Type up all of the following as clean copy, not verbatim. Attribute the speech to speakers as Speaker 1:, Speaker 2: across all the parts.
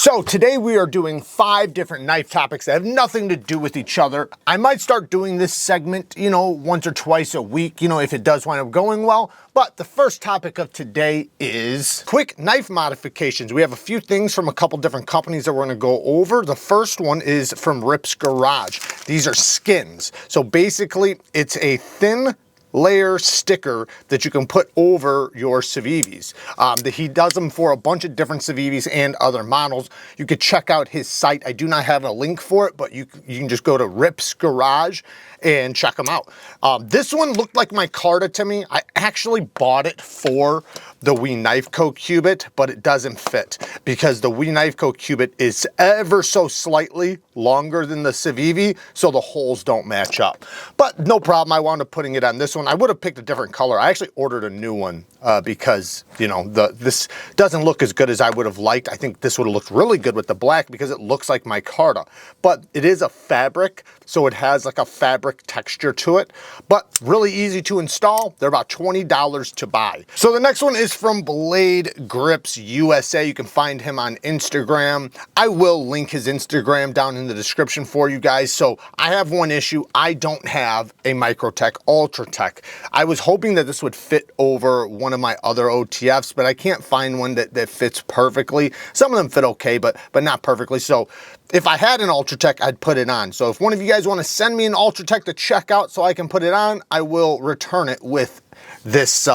Speaker 1: So today we are doing 5 different knife topics that have nothing to do with each other. I might start doing this segment, once or twice a week, if it does wind up going well. But the first topic of today is quick knife modifications. We have a few things from a couple different companies that we're gonna go over. The first one is from Rip's Garage. These are skins. So basically it's a thin layer sticker that you can put over your Civivis. He does them for a bunch of different Civivis and other models. You could check out his site. I do not have a link for it, but you can just go to Rip's Garage and check them out. This one looked like micarta to me. I actually bought it for the WeKniveCo Cubit, but it doesn't fit because the WeKniveCo Cubit is ever so slightly longer than the Civivi, so the holes don't match up. But no problem, I wound up putting it on this one. I would have picked a different color. I actually ordered a new one because, this doesn't look as good as I would have liked. I think this would have looked really good with the black because it looks like micarta. But it is a fabric, so it has like a fabric texture to it, but really easy to install. They're about $20 to buy. So the next one is from Blade Grips USA. You can find him on Instagram. I will link his Instagram down in the description for you guys. So I have one issue. I don't have a Microtech Ultratech. I was hoping that this would fit over one of my other OTFs, but I can't find one that fits perfectly. Some of them fit okay, but not perfectly. So if I had an Ultratech, I'd put it on. So if one of you guys want to send me an Ultratech to check out so I can put it on, I will return it with this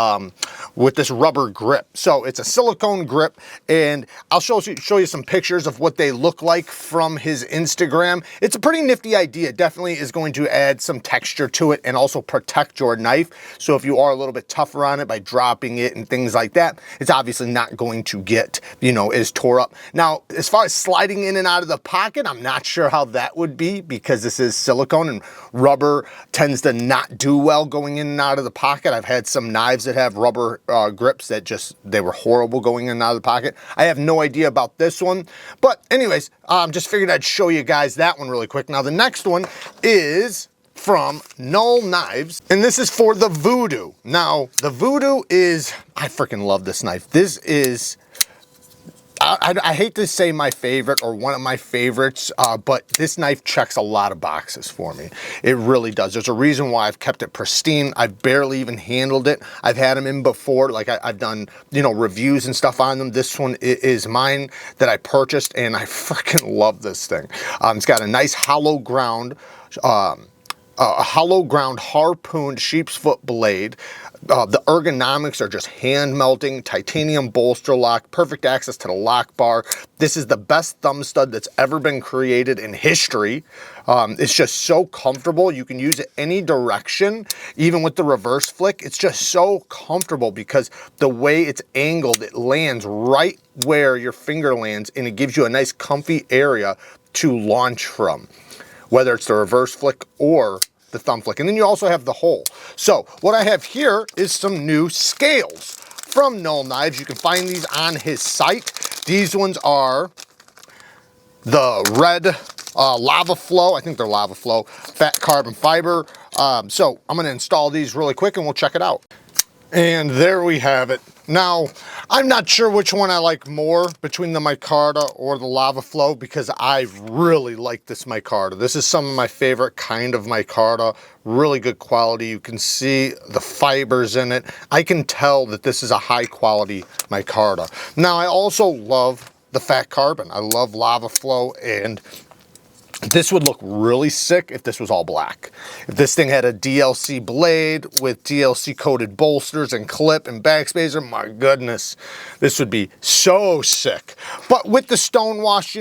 Speaker 1: rubber grip. So it's a silicone grip, and I'll show you some pictures of what they look like from his Instagram. It's a pretty nifty idea. Definitely is going to add some texture to it and also protect your knife. So if you are a little bit tougher on it by dropping it and things like that, it's obviously not going to get, as tore up. Now, as far as sliding in and out of the pocket, I'm not sure how that would be because this is silicone and rubber tends to not do well going in and out of the pocket. I've had some knives that have rubber grips that they were horrible going in and out of the pocket. I have no idea about this one, but anyways, just figured I'd show you guys that one really quick. Now the next one is from NULL Knives, and this is for the Voodoo. Now the Voodoo is, I freaking love this knife. This is, I hate to say my favorite or one of my favorites, but this knife checks a lot of boxes for me. It really does. There's a reason why I've kept it pristine. I've barely even handled it. I've had them in before, like I've done, reviews and stuff on them. This one is mine that I purchased, and I freaking love this thing. It's got a nice hollow ground, harpooned sheep's foot blade. The ergonomics are just hand melting, titanium bolster lock, perfect access to the lock bar. This is the best thumb stud that's ever been created in history. It's just so comfortable. You can use it any direction, even with the reverse flick. It's just so comfortable because the way it's angled, it lands right where your finger lands, and it gives you a nice comfy area to launch from, whether it's the reverse flick or the thumb flick. And then you also have the hole. So what I have here is some new scales from NULL Knives. You can find these on his site. These ones are the red lava flow. I think they're lava flow, fat carbon fiber. So I'm gonna install these really quick and we'll check it out. And there we have it. Now, I'm not sure which one I like more between the micarta or the lava flow because I really like this micarta. This is some of my favorite kind of micarta. Really good quality. You can see the fibers in it. I can tell that this is a high quality micarta. Now, I also love the fat carbon. I love lava flow, and this would look really sick if this was all black. If this thing had a DLC blade with DLC coated bolsters and clip and backspacer, my goodness, this would be so sick. But with the stonewash,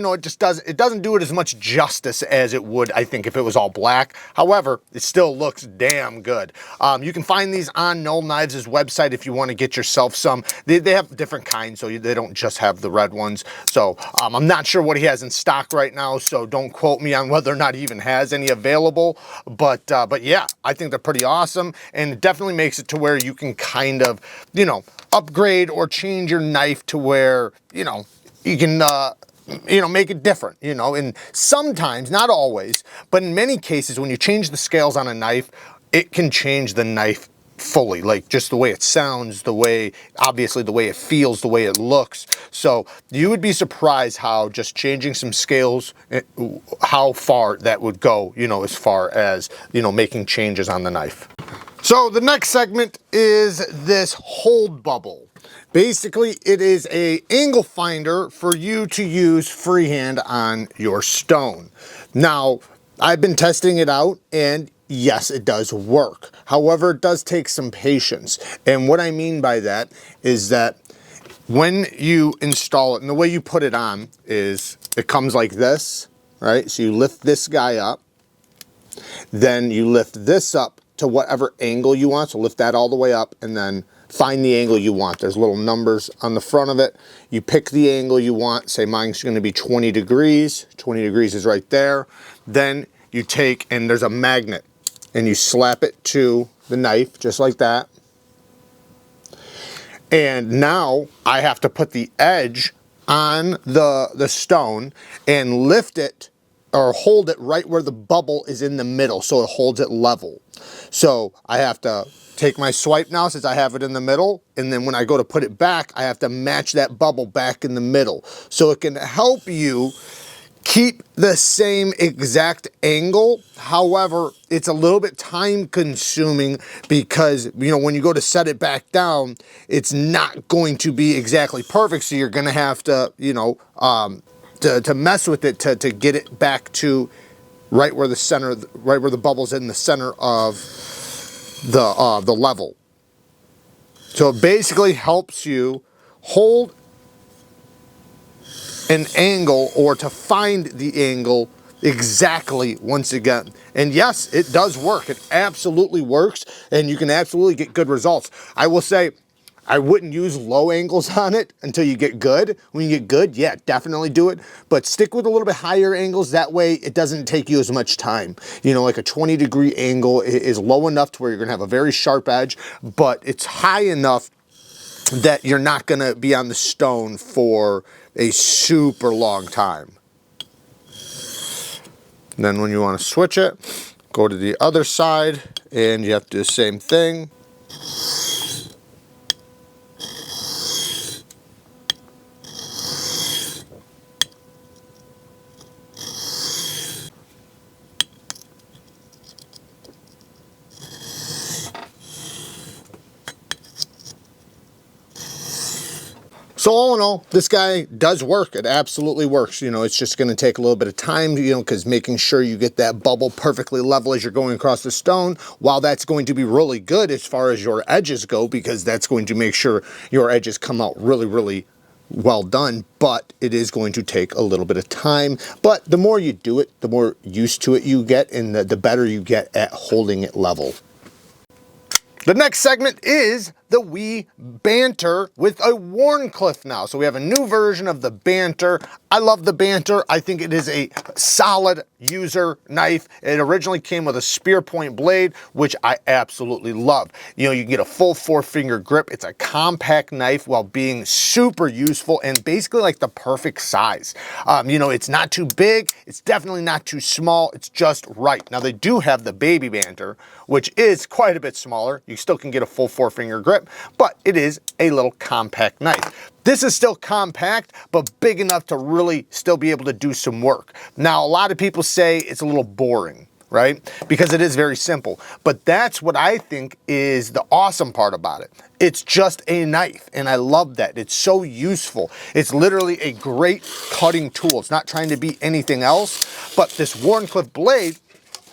Speaker 1: it doesn't do it as much justice as it would, I think, if it was all black. However, it still looks damn good. You can find these on NULL Knives' website if you want to get yourself some. They have different kinds, so they don't just have the red ones. So I'm not sure what he has in stock right now, so don't quote me on whether or not he even has any available, but yeah, I think they're pretty awesome, and it definitely makes it to where you can kind of, upgrade or change your knife to where, you can, make it different, and sometimes, not always, but in many cases, when you change the scales on a knife, it can change the knife fully, like just the way it sounds, the way, obviously the way it feels, the way it looks. So you would be surprised how just changing some scales, how far that would go, you know, as far as, you know, making changes on the knife. So the next segment is this hold bubble. Basically, it is a angle finder for you to use freehand on your stone. Now, I've been testing it out, and yes, it does work. However, it does take some patience. And what I mean by that is that when you install it, and the way you put it on is it comes like this, right? So you lift this guy up, then you lift this up to whatever angle you want. So lift that all the way up and then find the angle you want. There's little numbers on the front of it. You pick the angle you want. Say mine's going to be 20 degrees. 20 degrees is right there. Then you take, and there's a magnet, and you slap it to the knife just like that. And now I have to put the edge on the stone and lift it or hold it right where the bubble is in the middle, so it holds it level. So I have to take my swipe now since I have it in the middle, and then when I go to put it back, I have to match that bubble back in the middle. So it can help you keep the same exact angle. However, it's a little bit time consuming because, you know, when you go to set it back down, it's not going to be exactly perfect. So you're going to have to, you know, to mess with it to get it back to right where the center, right where the bubble's in the center of the level. So it basically helps you hold an angle or to find the angle exactly once again. And yes, it does work. It absolutely works, and you can absolutely get good results. I will say, I wouldn't use low angles on it until you get good. When you get good, yeah, definitely do it. But stick with a little bit higher angles. That way it doesn't take you as much time. You know, like a 20-degree angle is low enough to where you're gonna have a very sharp edge, but it's high enough that you're not gonna be on the stone for a super long time. And then when you wanna switch it, go to the other side and you have to do the same thing. So all in all, this guy does work. It absolutely works. You know, it's just going to take a little bit of time, you know, because making sure you get that bubble perfectly level as you're going across the stone, while that's going to be really good as far as your edges go, because that's going to make sure your edges come out really, really well done, but it is going to take a little bit of time. But the more you do it, the more used to it you get, and the better you get at holding it level. The next segment is the Wii Banter with a Wharncliffe now. So we have a new version of the Banter. I love the Banter. I think it is a solid user knife. It originally came with a spear point blade, which I absolutely love. You know, you can get a full 4-finger grip. It's a compact knife while being super useful and basically like the perfect size. You know, it's not too big. It's definitely not too small. It's just right. Now they do have the Baby Banter, which is quite a bit smaller. You still can get a full 4-finger grip, but it is a little compact knife. This is still compact, but big enough to really still be able to do some work. Now, a lot of people say it's a little boring, right? Because it is very simple, but that's what I think is the awesome part about it. It's just a knife, and I love that. It's so useful. It's literally a great cutting tool. It's not trying to be anything else, but this Wharncliffe blade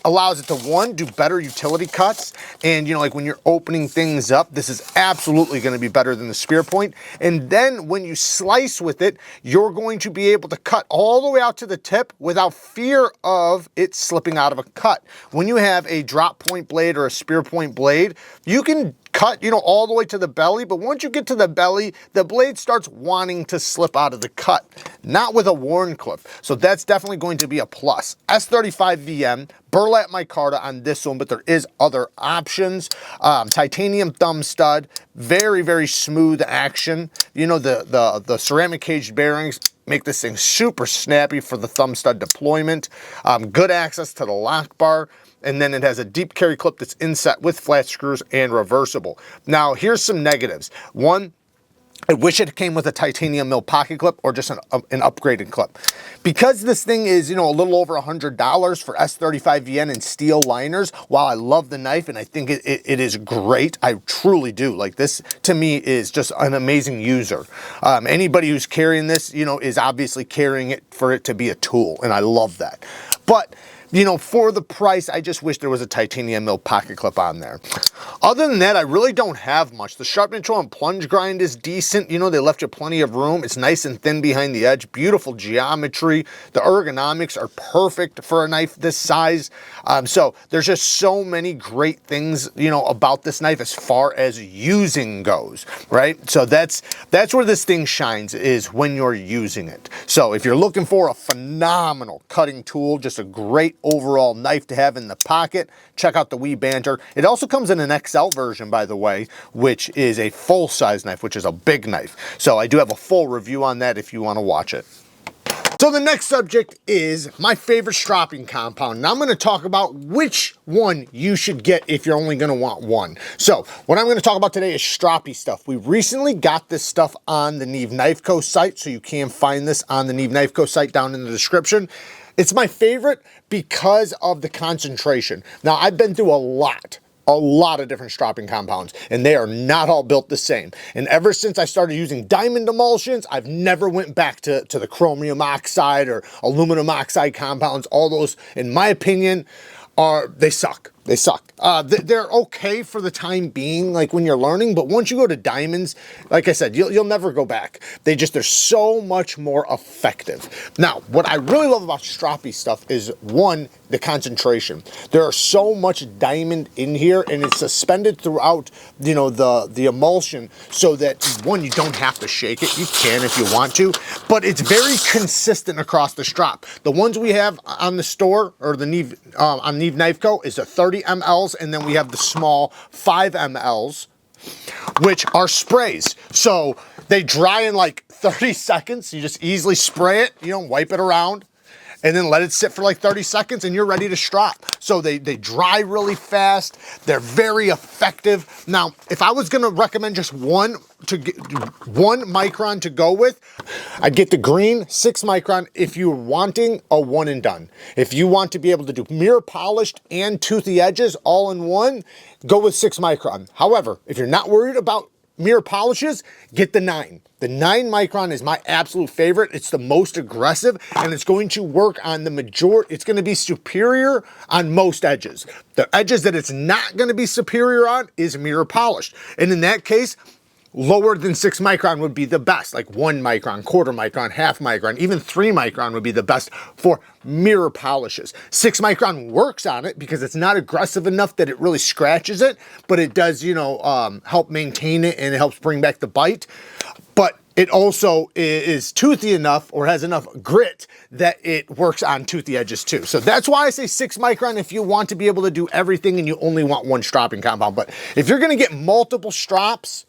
Speaker 1: allows it to, one, do better utility cuts. And, you know, like when you're opening things up, this is absolutely going to be better than the spear point. And then when you slice with it, you're going to be able to cut all the way out to the tip without fear of it slipping out of a cut. When you have a drop point blade or a spear point blade, you can cut, you know, all the way to the belly, but once you get to the belly, the blade starts wanting to slip out of the cut. Not with a Wharncliffe. So that's definitely going to be a plus. S35 VM, burlap micarta on this one, but there is other options. Titanium thumb stud, very, very smooth action. You know, the ceramic caged bearings, make this thing super snappy for the thumb stud deployment. Good access to the lock bar. And then it has a deep carry clip that's inset with flat screws and reversible. Now, here's some negatives. One, I wish it came with a titanium mill pocket clip or just an upgraded clip. Because this thing is, a little over $100 for S35VN and steel liners, while I love the knife and I think it is great, I truly do. Like, this to me is just an amazing user. Anybody who's carrying this, is obviously carrying it for it to be a tool, and I love that. But for the price, I just wish there was a titanium mill pocket clip on there. Other than that, I really don't have much. The sharpening tool and plunge grind is decent. They left you plenty of room. It's nice and thin behind the edge. Beautiful geometry. The ergonomics are perfect for a knife this size. So there's just so many great things, about this knife as far as using goes, right? So that's where this thing shines, is when you're using it. So if you're looking for a phenomenal cutting tool, just a great overall knife to have in the pocket, check out the Wii Banter. It also comes in an XL version, by the way, which is a full-size knife, which is a big knife. So I do have a full review on that if you want to watch it. So the next subject is my favorite stropping compound. Now I'm going to talk about which one you should get if you're only going to want one. So what I'm going to talk about today is stroppy stuff. We recently got this stuff on the NEEVEKNIVECO site, so you can find this on the NEEVEKNIVECO site down in the description. It's my favorite because of the concentration. Now, I've been through a lot of different stropping compounds, and they are not all built the same. And ever since I started using diamond emulsions, I've never went back to the chromium oxide or aluminum oxide compounds. All those, in my opinion, they suck. They suck. They're okay for the time being, like when you're learning, but once you go to diamonds, like I said, you'll never go back. They're so much more effective. Now, what I really love about stroppy stuff is, one, the concentration. There are so much diamond in here, and it's suspended throughout, the emulsion, so that, one, you don't have to shake it. You can if you want to, but it's very consistent across the strop. The ones we have on the store, or the on NEEVEKNIVECO, is a 30 mLs, and then we have the small 5 mLs, which are sprays. So they dry in like 30 seconds. You just easily spray it, wipe it around, and then let it sit for like 30 seconds, and you're ready to strop. So they dry really fast. They're very effective. Now, if I was gonna recommend just one micron to go with, I'd get the green 6 micron if you're wanting a one and done. If you want to be able to do mirror polished and toothy edges all in one, go with 6 micron. However, if you're not worried about mirror polishes, get the 9. The 9 micron is my absolute favorite. It's the most aggressive, and it's going to work on the majority. It's going to be superior on most edges. The edges that it's not going to be superior on is mirror polished. And in that case, lower than 6 micron would be the best, like 1 micron, quarter micron, half micron, even 3 micron would be the best for mirror polishes. 6 micron works on it because it's not aggressive enough that it really scratches it, but it does, help maintain it, and it helps bring back the bite. But it also is toothy enough, or has enough grit, that it works on toothy edges too. So that's why I say 6 micron if you want to be able to do everything and you only want one stropping compound. But if you're gonna get multiple strops,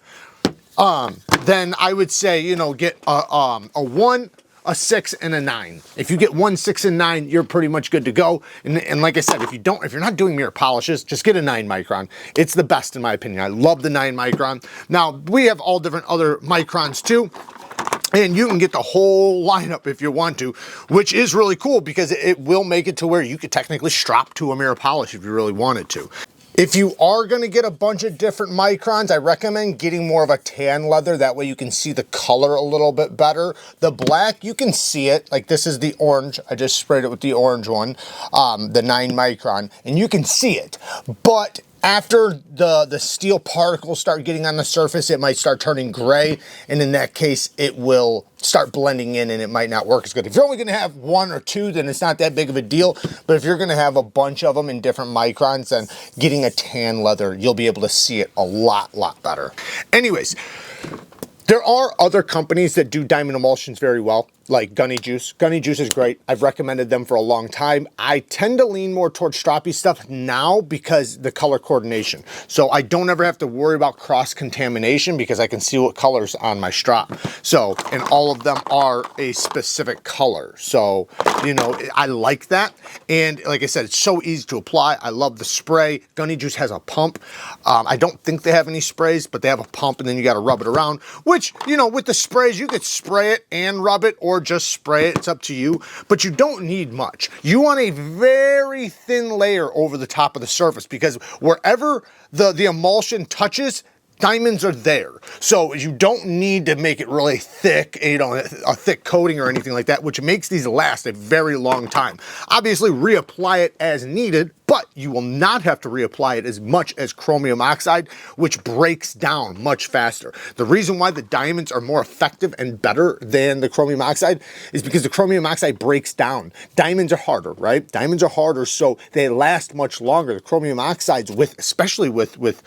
Speaker 1: then I would say, get a 1, a 6, and a 9. If you get 1, 6, and 9, you're pretty much good to go. And like I said, if you're not doing mirror polishes, just get a 9 micron. It's the best in my opinion. I love the 9 micron. Now, we have all different other microns too, and you can get the whole lineup if you want to, which is really cool because it will make it to where you could technically strop to a mirror polish if you really wanted to. If you are gonna get a bunch of different microns, I recommend getting more of a tan leather. That way you can see the color a little bit better. The black, you can see it. Like, this is the orange. I just sprayed it with the orange one, the 9 micron, and you can see it. But after the steel particles start getting on the surface, it might start turning gray, and in that case, it will start blending in and it might not work as good. If you're only gonna have 1 or 2, then it's not that big of a deal, but if you're gonna have a bunch of them in different microns, then getting a tan leather, you'll be able to see it a lot better. Anyways, there are other companies that do diamond emulsions very well. like Gunny Juice. Gunny Juice is great. I've recommended them for a long time. I tend to lean more towards stroppy stuff now because the color coordination. So I don't ever have to worry about cross-contamination because I can see what color's on my strop. So, and all of them are a specific color. So, you know, I like that. And like I said, it's so easy to apply. I love the spray. Gunny Juice has a pump. I don't think they have any sprays, but they have a pump and then you got to rub it around, which, you know, with the sprays, you could spray it and rub it or just spray it. It's up to you, but you don't need much. You want a very thin layer over the top of the surface because wherever the emulsion touches, diamonds are there. So you don't need to make it really thick, you know, a thick coating or anything like that, which makes these last a very long time. Obviously reapply it as needed, but you will not have to reapply it as much as chromium oxide, which breaks down much faster. The reason why the diamonds are more effective and better than the chromium oxide is because the chromium oxide breaks down. Diamonds are harder, right? Diamonds are harder, so they last much longer. The chromium oxides, especially with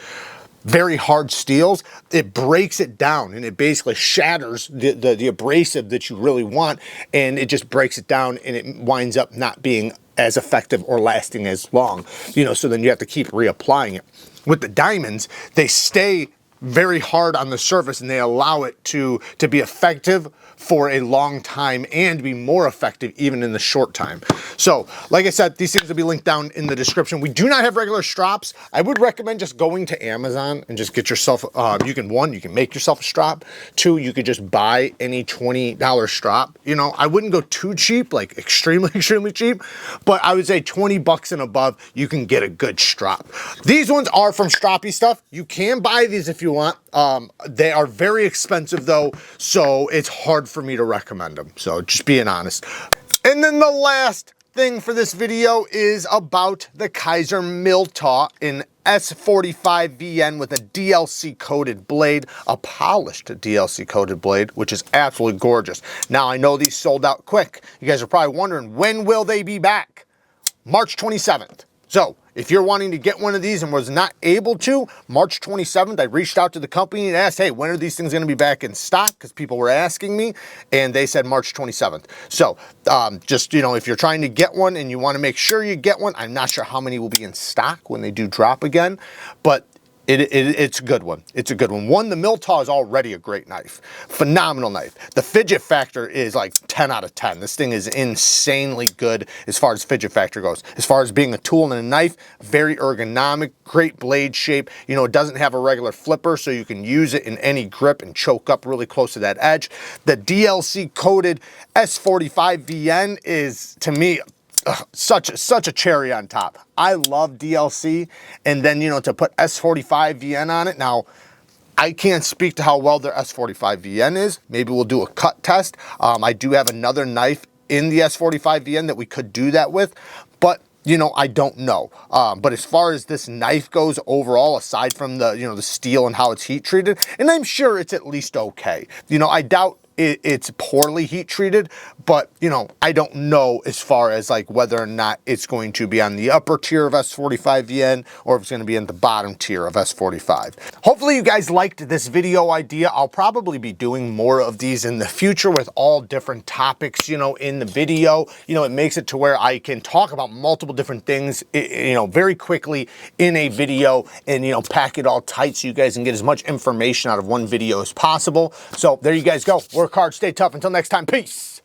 Speaker 1: very hard steels, it breaks it down and it basically shatters the abrasive that you really want, and it just breaks it down and it winds up not being as effective or lasting as long, you know, so then you have to keep reapplying it. With the diamonds, they stay very hard on the surface and they allow it to be effective for a long time and be more effective even in the short time. So like I said, these things will be linked down in the description. We do not have regular strops. I would recommend just going to Amazon and just get yourself, you can make yourself a strop. Two, you could just buy any $20 strop. You know, I wouldn't go too cheap, like extremely cheap, but I would say 20 bucks and above, you can get a good strop. These ones are from Stroppy Stuff. You can buy these if you want. They are very expensive though, so it's hard for me to recommend them. So just being honest. And then the last thing for this video is about the KIZER Milw in S45VN with a DLC coated blade, a polished DLC coated blade, which is absolutely gorgeous. Now I know these sold out quick. You guys are probably wondering, when will they be back? March 27th. So if you're wanting to get one of these and was not able to, March 27th, I reached out to the company and asked, hey, when are these things going to be back in stock? Because people were asking me, and they said March 27th. So just, you know, if you're trying to get one and you want to make sure you get one, I'm not sure how many will be in stock when they do drop again, but it's a good one. It's a good one. One, the Milw is already a great knife. Phenomenal knife. The fidget factor is like 10 out of 10. This thing is insanely good as far as fidget factor goes. As far as being a tool and a knife, very ergonomic, great blade shape. You know, it doesn't have a regular flipper, so you can use it in any grip and choke up really close to that edge. The DLC coated S45VN is, to me, such a cherry on top. I love DLC, and then, you know, to put S45VN on it. Now, I can't speak to how well their S45VN is. Maybe we'll do a cut test. I do have another knife in the S45VN that we could do that with, but you know, I don't know. But as far as this knife goes overall, aside from the, you know, the steel and how it's heat treated, and I'm sure it's at least okay. You know, I doubt it's poorly heat treated, but you know, I don't know as far as like whether or not it's going to be on the upper tier of S45VN or if it's going to be in the bottom tier of S45. Hopefully you guys liked this video idea. I'll probably be doing more of these in the future with all different topics, you know, in the video. You know, it makes it to where I can talk about multiple different things, you know, very quickly in a video and, you know, pack it all tight so you guys can get as much information out of one video as possible. So there you guys go. Work hard, stay tough. Until next time, peace.